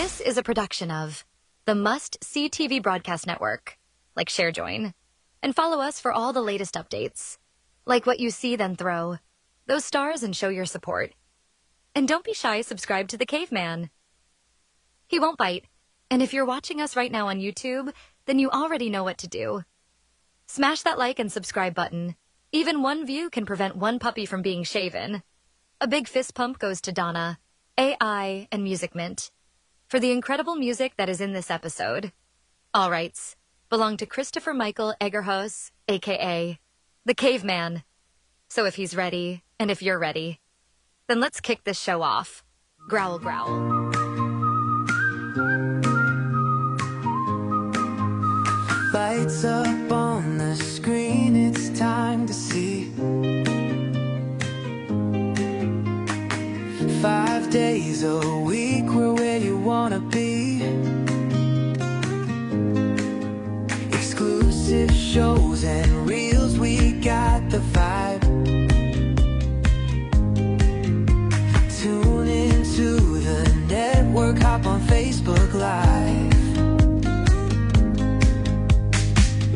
This is a production of the Must-See TV Broadcast Network, like ShareJoin, and follow us for all the latest updates. Like what you see, then throw those stars and show your support. And don't be shy, subscribe to the caveman. He won't bite, and if you're watching us right now on YouTube, then you already know what to do. Smash that like and subscribe button. Even one view can prevent one puppy from being shaven. A big fist pump goes to Donna, AI, and Music Mint for the incredible music that is in this episode. All rights belong to Christopher Michael Egarhos, a.k.a. the caveman. So if he's ready, and if you're ready, then let's kick this show off. Growl, growl. Lights up on the screen, it's time to see. 5 days a week, we're where you wanna be. Exclusive shows and reels, we got the vibe. Tune into the network, hop on Facebook Live.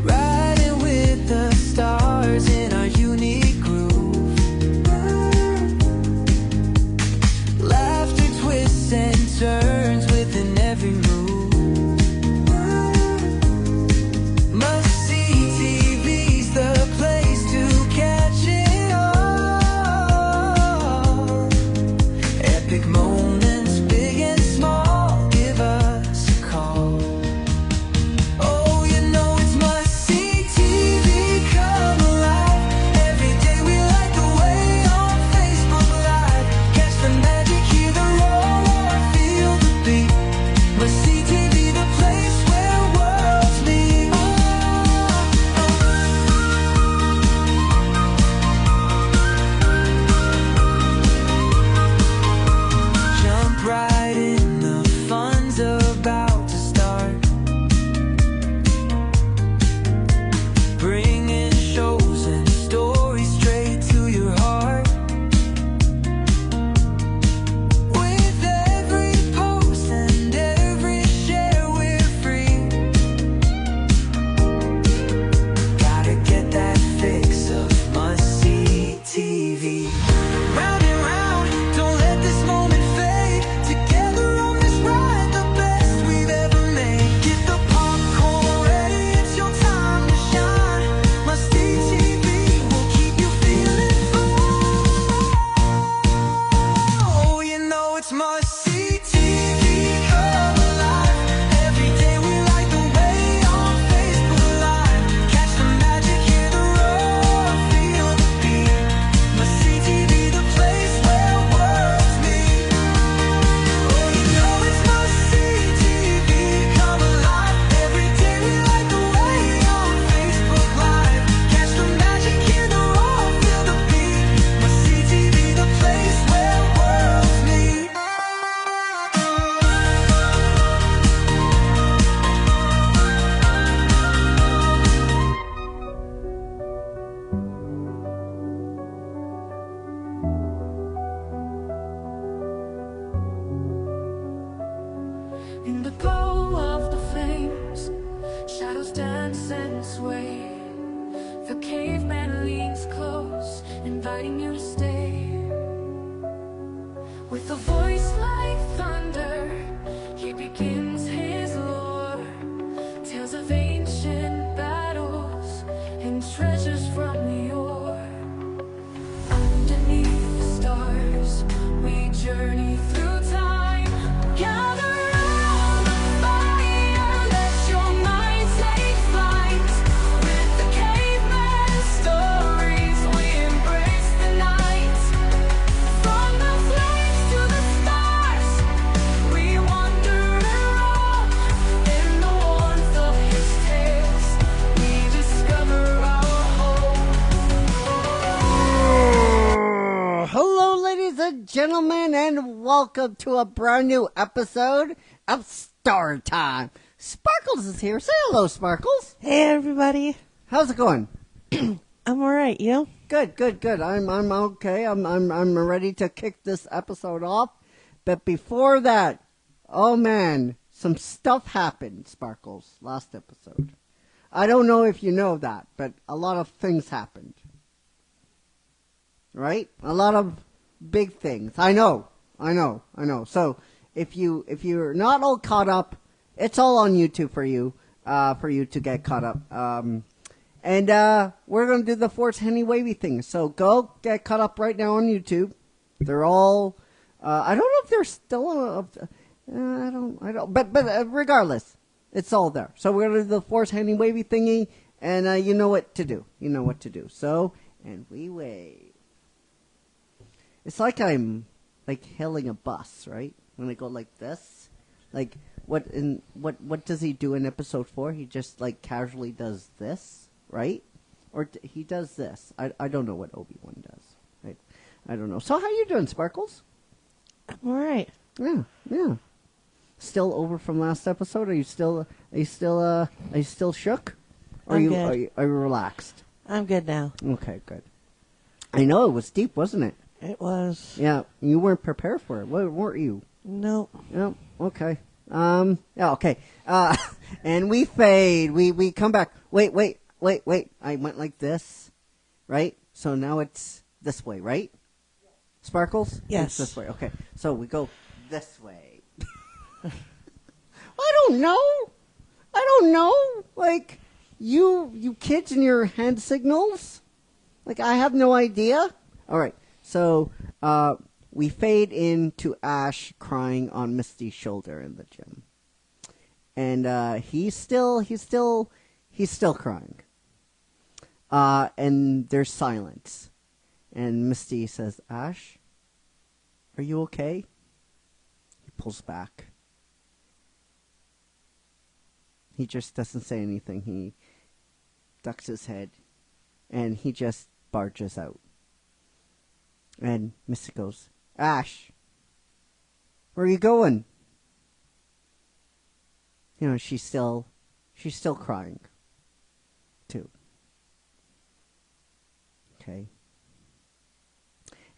Riding with the stars in our unique groove. Laughter twists and turns within every move. Must-see TV's the place to catch it all. Epic moments, big and small, give us a call. Oh, you know it's must-see TV, come alive. Every day we light the way on Facebook Live. Catch the magic, hear the roar, feel the beat. Must-see TV, the place where worlds meet. Jump right in, the fun's about to start. Bringing shows and stories straight to your heart. With every post and every share, we're free. Gotta get that fix of must-see TV. Round and round, don't let this moment fade. Together on this ride, the best we've ever made. Get the popcorn ready, it's your time to shine. Must-see TV will keep you feeling fine. Oh, you know it's must-see TV, come alive. Every day we light the way on Facebook Live. Catch the magic, hear the roar, feel the beat. Must-see TV, the place where worlds meet. Oh, you know it's must-see TV, come alive. Every day we light the way on Facebook Live. Catch the magic, hear the roar, feel the beat. Must-see TV, the place where worlds meet. In the glow of the flames, shadows dance and sway. The caveman leans close, inviting you to stay. With a voice like thunder, he begins his lore. Tales of ancient battles and treasures from yore. Underneath the stars, we journey through time. Gather round the fire, let your mind take flight. With the caveman stories, we embrace the night. From the flames to the stars, we wander and roam. In the warmth of his tales, we discover our home. Hello, ladies and gentlemen, and welcome to a brand new episode of Storytime. Sparkles is here. Say hello, Sparkles. Hey everybody, How's it going? I'm alright, you? Good. I'm okay. I'm ready to kick this episode off. But before that, Oh man, some stuff happened, Sparkles, last episode. I don't know if you know that, but a lot of things happened. Right? A lot of big things. I know. So if you're not all caught up, it's all on YouTube for you to get caught up. And we're gonna do the Force Henny Wavy thing. So go get caught up right now on YouTube. They're all. I don't know if they're still. I don't. But regardless, it's all there. So we're gonna do the Force Henny Wavy thingy, and you know what to do. So and we wave. It's like I'm like hailing a bus, right? When I go like this, like what does he do in episode 4? He just like casually does this, right? Or he does this. I don't know what Obi-Wan does. Right? I don't know. So how you doing, Sparkles? I'm all right. Yeah. Still over from last episode? Are you still shook? Or I'm are good. you relaxed? I'm good now. Okay, good. I know it was deep, wasn't it? It was. Yeah, you weren't prepared for it, weren't you? Nope. Yeah, okay. Yeah, okay. And we fade. We come back. Wait. I went like this, right? So now it's this way, right? Sparkles? Yes. It's this way. Okay. So we go this way. I don't know. Like, you kids and your hand signals? Like, I have no idea. All right. So, we fade into Ash crying on Misty's shoulder in the gym. And, he's still crying. And there's silence. And Misty says, Ash, are you okay? He pulls back. He just doesn't say anything. He ducks his head. And he just barges out. And Misty goes, Ash, where are you going? You know, she's still crying, too. Okay.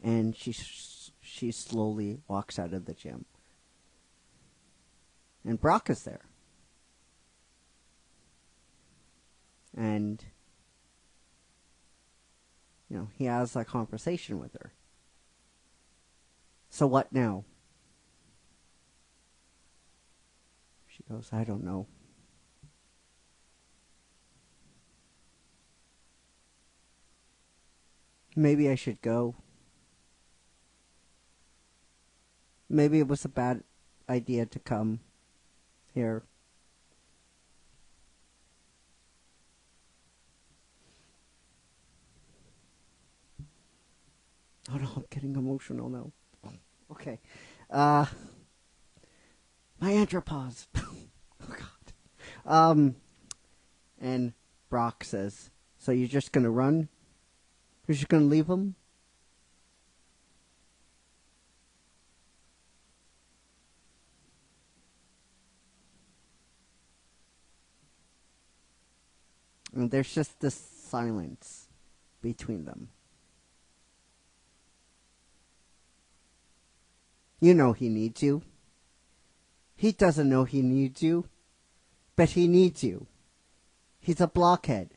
And she slowly walks out of the gym. And Brock is there. And, you know, he has a conversation with her. So what now? She goes, I don't know. Maybe I should go. Maybe it was a bad idea to come here. Oh no, I'm getting emotional now. Okay. My andropause. Oh God. And Brock says, so you're just gonna run? You're just gonna leave him? And there's just this silence between them. You know he needs you. He doesn't know he needs you, but he needs you. He's a blockhead.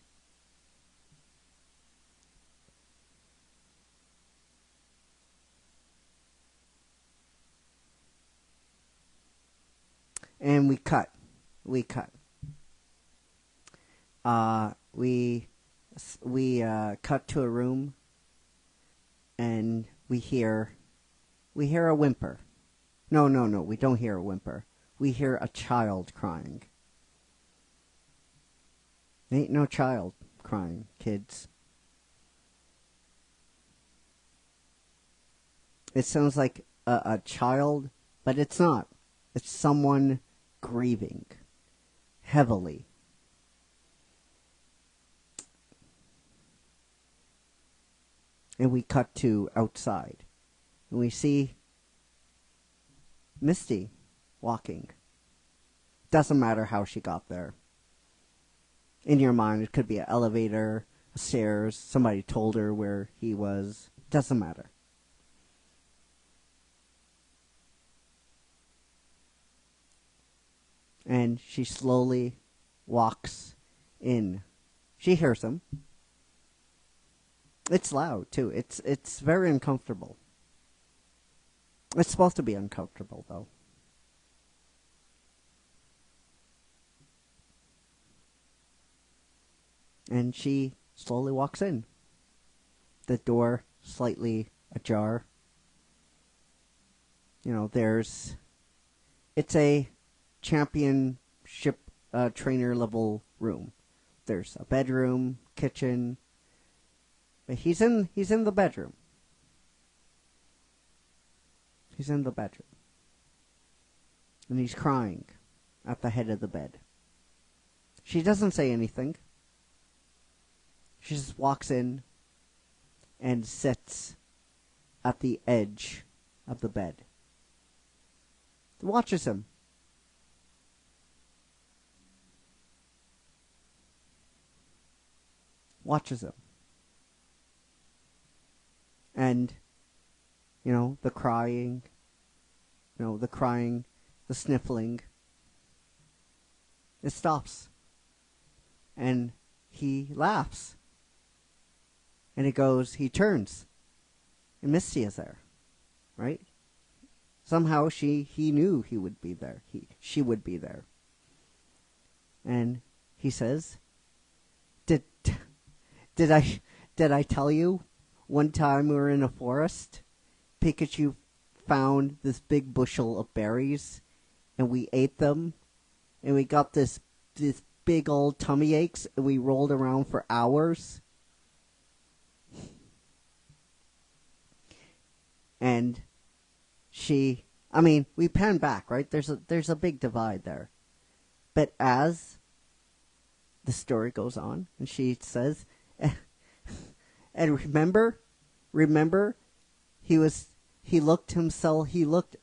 And we cut. We cut to a room, and we hear a whimper. No, we don't hear a whimper. We hear a child crying. Ain't no child crying, kids. It sounds like a child, but it's not. It's someone grieving heavily. And we cut to outside. And we see Misty walking. Doesn't matter how she got there. In your mind, it could be an elevator, a stairs, somebody told her where he was. Doesn't matter. And she slowly walks in. She hears him. It's loud, too. It's very uncomfortable. It's supposed to be uncomfortable, though. And she slowly walks in. The door slightly ajar. It's a championship trainer level room. There's a bedroom, kitchen. But he's in the bedroom. He's in the bedroom. And he's crying at the head of the bed. She doesn't say anything. She just walks in and sits at the edge of the bed. Watches him. Watches him. And, the crying, the sniffling. It stops. And he laughs. And he turns. And Misty is there. Right? Somehow he knew he would be there. She would be there. And he says, Did I tell you one time we were in a forest? Pikachu found this big bushel of berries and we ate them and we got this big old tummy aches and we rolled around for hours. And we pan back, right? There's a big divide there. But as the story goes on, and she says, and remember, he looked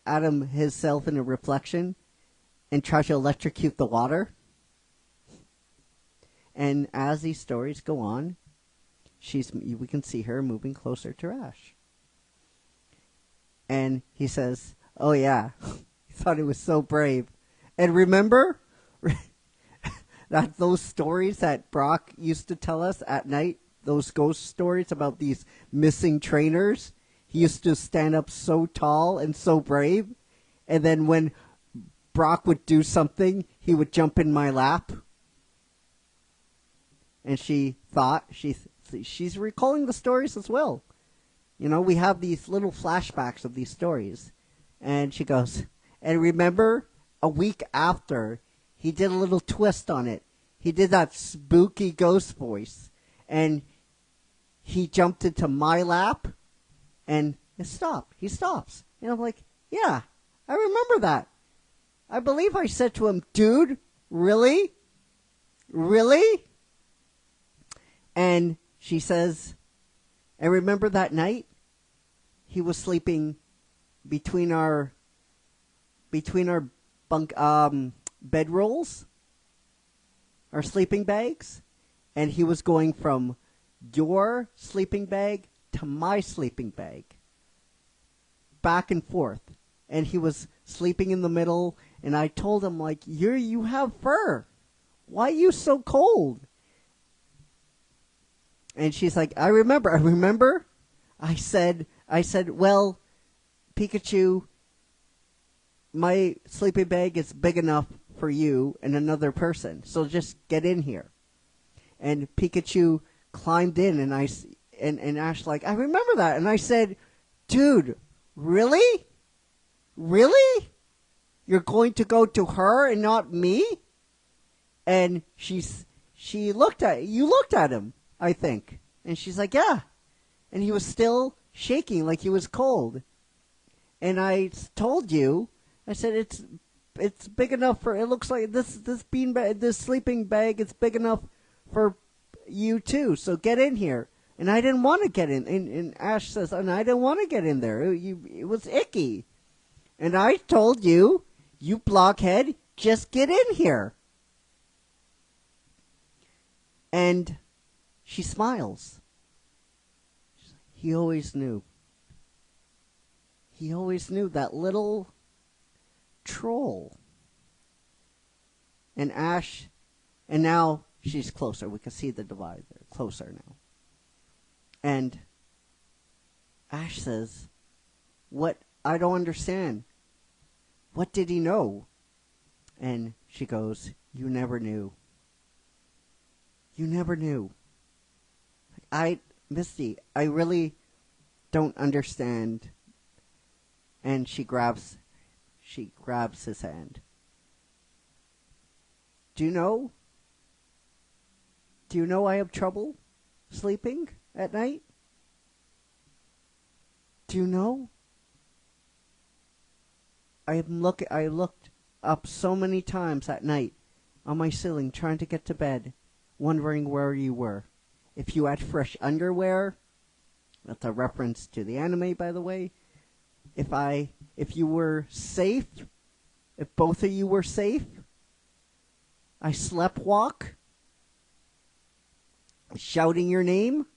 at himself in a reflection and tried to electrocute the water. And as these stories go on, we can see her moving closer to Ash. And he says, "Oh yeah, he thought he was so brave." And remember that those stories that Brock used to tell us at night, those ghost stories about these missing trainers? He used to stand up so tall and so brave, and then when Brock would do something, he would jump in my lap. And she thought she's recalling the stories as well. We have these little flashbacks of these stories. And she goes, and remember, a week after, he did a little twist on it. He did that spooky ghost voice. And he jumped into my lap, and it stopped. He stops. And I'm like, yeah, I remember that. I believe I said to him, dude, really? Really? And she says, and remember that night? He was sleeping between our bunk bedrolls, our sleeping bags, and he was going from your sleeping bag to my sleeping bag, back and forth, and he was sleeping in the middle. And I told him, like, you have fur. Why are you so cold? And she's like, I remember. I said, well, Pikachu, my sleeping bag is big enough for you and another person, so just get in here. And Pikachu climbed in, and Ash like, I remember that. And I said, dude, really? Really? You're going to go to her and not me? And you looked at him, I think. And she's like, yeah. And he was still shaking like he was cold. And I told you, I said, it's big enough for, it looks like this sleeping bag is big enough for you too. So get in here. And I didn't want to get in. And Ash says, and I didn't want to get in there. It was icky. And I told you, you blockhead, just get in here. And she smiles. He always knew. He always knew that little troll And Ash, and now she's closer. We can see the divide there, closer now. And Ash says, "What? I don't understand. What did he know?" And she goes, "You never knew. You never knew. Misty, I really don't understand." And she grabs his hand. Do you know? Do you know I have trouble sleeping at night? Do you know? I looked up so many times at night on my ceiling trying to get to bed, wondering where you were. If you had fresh underwear, that's a reference to the anime, by the way. If you were safe, if both of you were safe, I sleptwalk, shouting your name.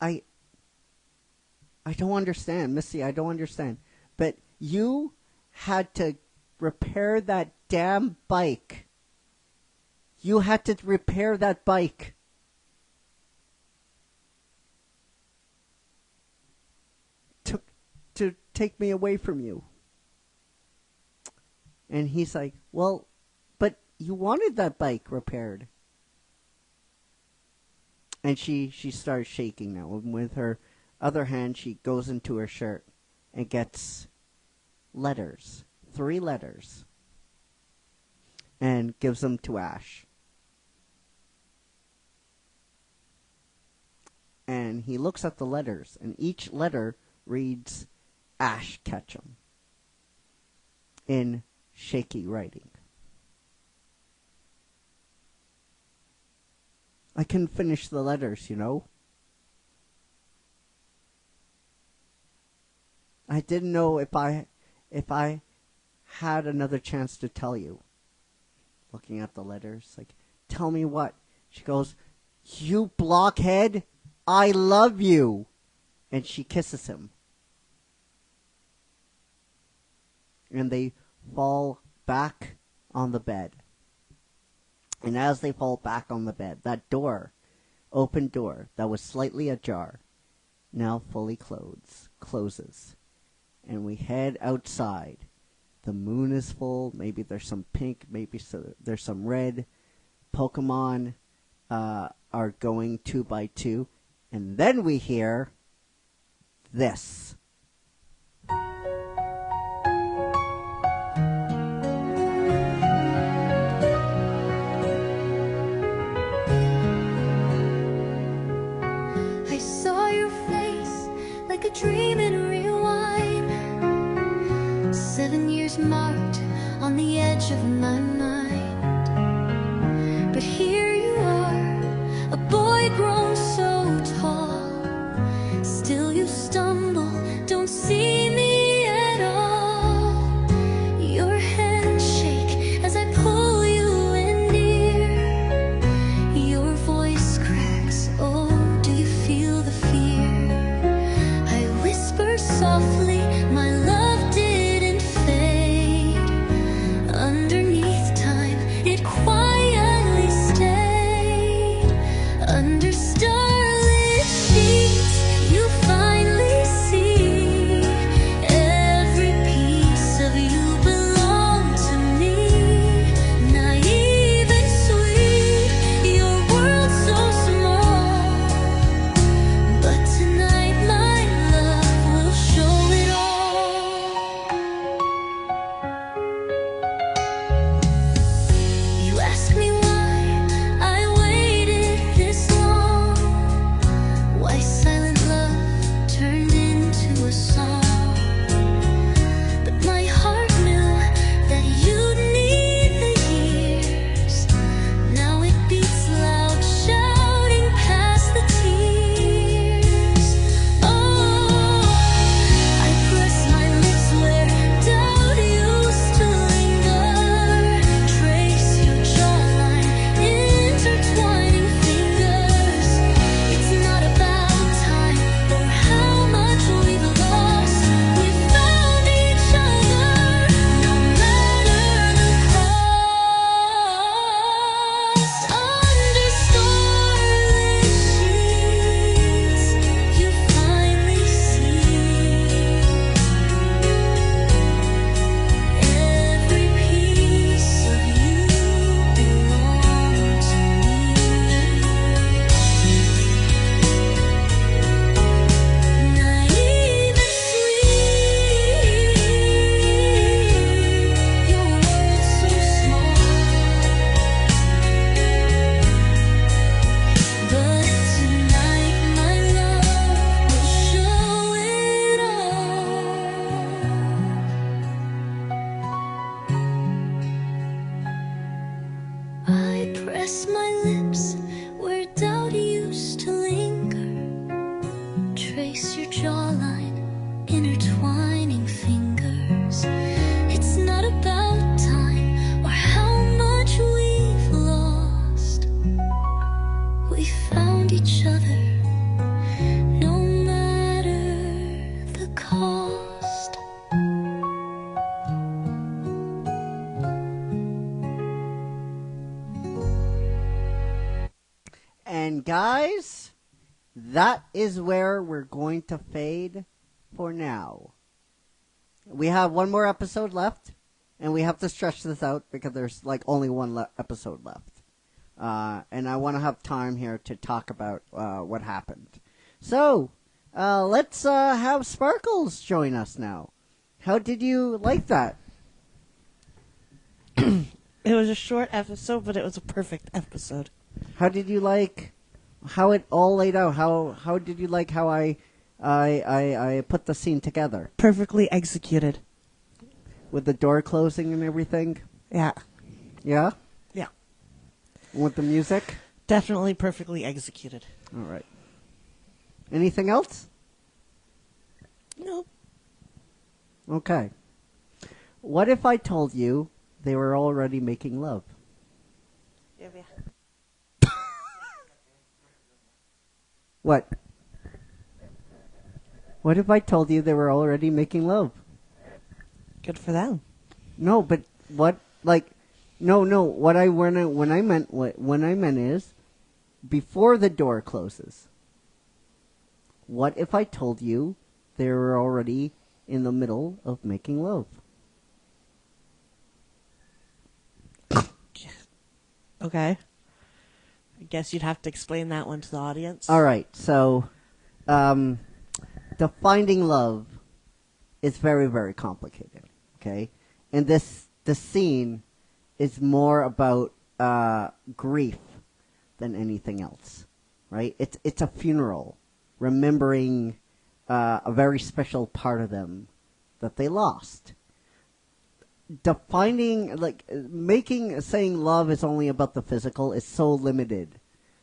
I don't understand, Missy, I don't understand. But you had to repair that damn bike. You had to repair that bike. To take me away from you. And he's like, "Well, but you wanted that bike repaired." And she starts shaking now. And with her other hand, she goes into her shirt and gets letters. 3 letters. And gives them to Ash. And he looks at the letters. And each letter reads, "Ash Ketchum," in shaky writing. I couldn't finish the letters, you know. I didn't know if I had another chance to tell you. Looking at the letters, like, "Tell me what?" She goes, "You blockhead, I love you." And she kisses him. And they fall back on the bed. And as they fall back on the bed, that open door that was slightly ajar, now fully closes. And we head outside. The moon is full. Maybe there's some pink. Maybe there's some red. Pokemon are going 2 by 2. And then we hear this. I saw your face like a dream in rewind. 7 years marked on the edge of my mind. But here you are, a boy grown so tall. Still you stumble lips where doubt used to linger. Trace your jawline, intertwining fingers. It's not about time or how much we've lost. We found each other, no matter the cost. And guys, that is where we're going to fade for now. We have one more episode left, and we have to stretch this out because there's like only one episode left. And I want to have time here to talk about what happened. So, let's have Sparkles join us now. How did you like that? It was a short episode, but it was a perfect episode. How did you like how it all laid out? How did you like how I put the scene together Perfectly executed. with the door closing and everything? Yeah. Yeah, Yeah. with the music. Definitely perfectly executed. All right. Anything else? No. Okay. What if I told you they were already making love? What? What if I told you they were already making love? Good for them. No, but what? Like, no. What I meant is before the door closes. What if I told you they were already in the middle of making love? Okay. I guess you'd have to explain that one to the audience. All right. So, defining love is very, very complicated. Okay, and the scene is more about grief than anything else, right? It's a funeral, remembering a very special part of them that they lost. Defining, saying love is only about the physical is so limited.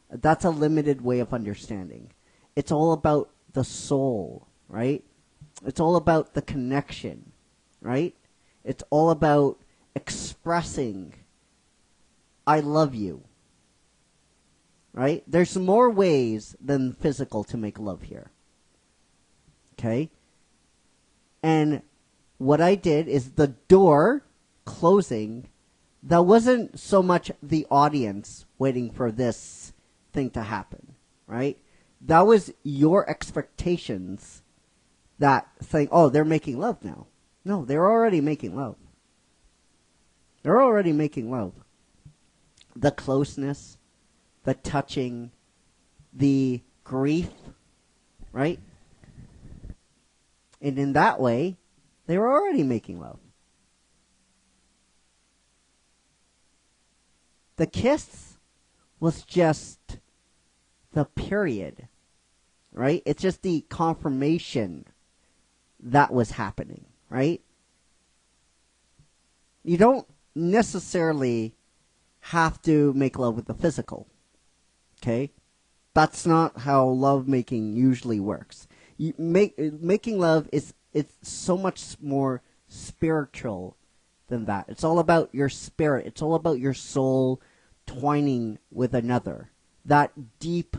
That's a limited way of understanding. It's all about the soul, right? It's all about the connection, right? It's all about expressing, I love you, right? There's more ways than physical to make love here, okay? And what I did is the door closing, that wasn't so much the audience waiting for this thing to happen, right? That was your expectations that saying, oh, they're making love now. No, they're already making love. They're already making love. The closeness, the touching, the grief, right? And in that way, they were already making love. The kiss was just the period, right? It's just the confirmation that was happening, right? You don't necessarily have to make love with the physical, okay? That's not how lovemaking usually works. Making love it's so much more spiritual than that. It's all about your spirit. It's all about your soul twining with another. That deep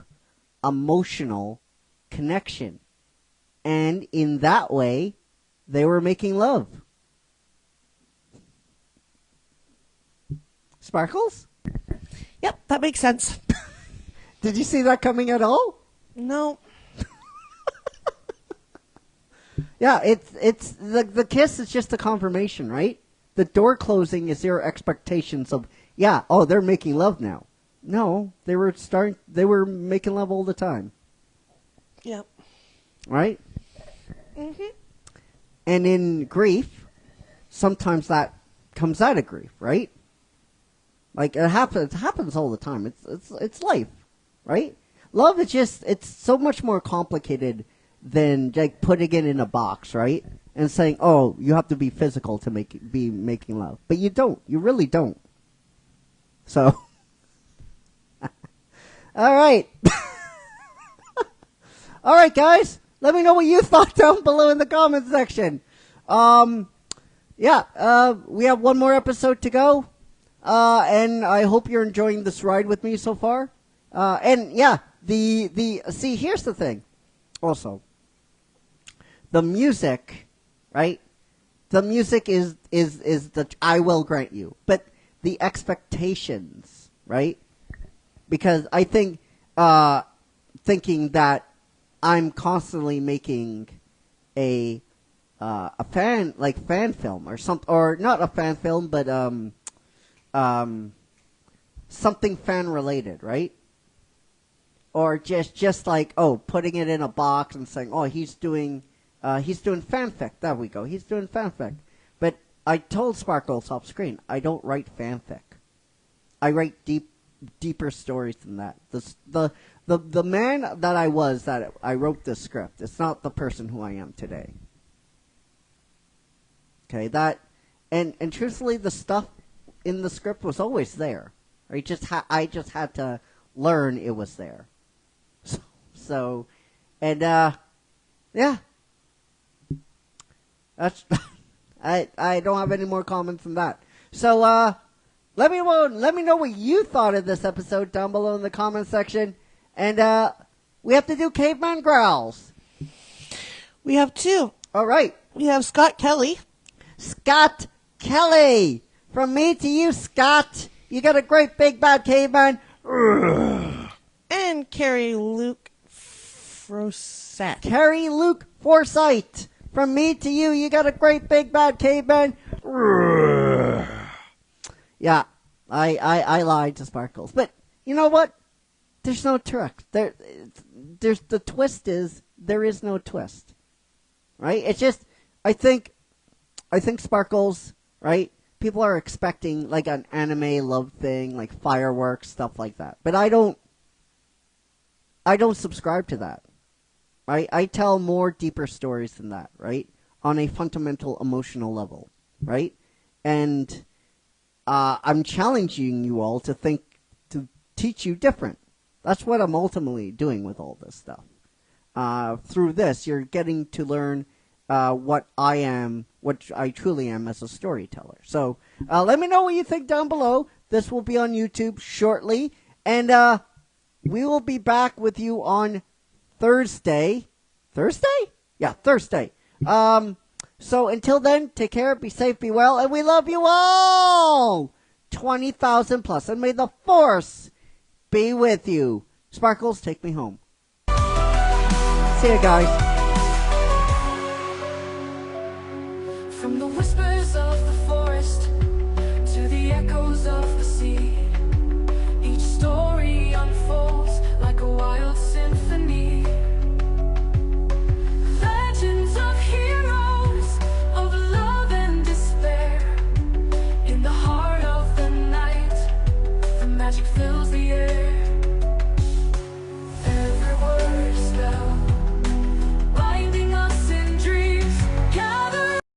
emotional connection. And in that way, they were making love. Sparkles? Yep, that makes sense. Did you see that coming at all? No. Yeah, it's the kiss is just a confirmation, right? The door closing is your expectations of, yeah, oh, they're making love now. No, they were making love all the time. Yep. Right? Mhm. And in grief, sometimes that comes out of grief, right? Like it happens all the time. It's life, right? Love is just it's so much more complicated than like putting it in a box, right? And saying, "Oh, you have to be physical to be making love." But you don't. You really don't. So All right. All right, guys. Let me know what you thought down below in the comments section. We have one more episode to go. And I hope you're enjoying this ride with me so far. See, here's the thing. Also, the music, right? The music is the, I will grant you, but the expectations, right? Because I think, thinking that I'm constantly making a fan film or something, or not a fan film, but something fan related, right? Or just like, oh, putting it in a box and saying, oh, he's doing fanfic. There we go. He's doing fanfic. But I told Sparkles off screen, I don't write fanfic. I write deeper stories than that. The man that I was that I wrote this script, it's not the person who I am today. Okay, and truthfully, the stuff in the script was always there. I just had to learn it was there. Yeah. That's I don't have any more comments than that. So let me know what you thought of this episode down below in the comment section. And we have to do caveman growls. We have two. All right. We have Scott Kelly. Scott Kelly. From me to you, Scott. You got a great big bad caveman. And Carrie Luke Frosette. Carrie Luke Forsythe. From me to you, you got a great big bad caveman. Yeah, I lied to Sparkles. But you know what? There's no twist. There's the twist is there is no twist. Right? It's just I think Sparkles, right? People are expecting like an anime love thing, like fireworks, stuff like that. But I don't subscribe to that. Right? I tell more deeper stories than that, right? On a fundamental emotional level, right? And I'm challenging you all to teach you different. That's what I'm ultimately doing with all this stuff. Through this, you're getting to learn what I truly am as a storyteller. So let me know what you think down below. This will be on YouTube shortly. And we will be back with you on Thursday. Thursday? Yeah, Thursday. So until then, take care, be safe, be well, and we love you all! 20,000 plus, and may the Force be with you. Sparkles, take me home. See you guys. From the whispers of the forest to the echoes of the sea,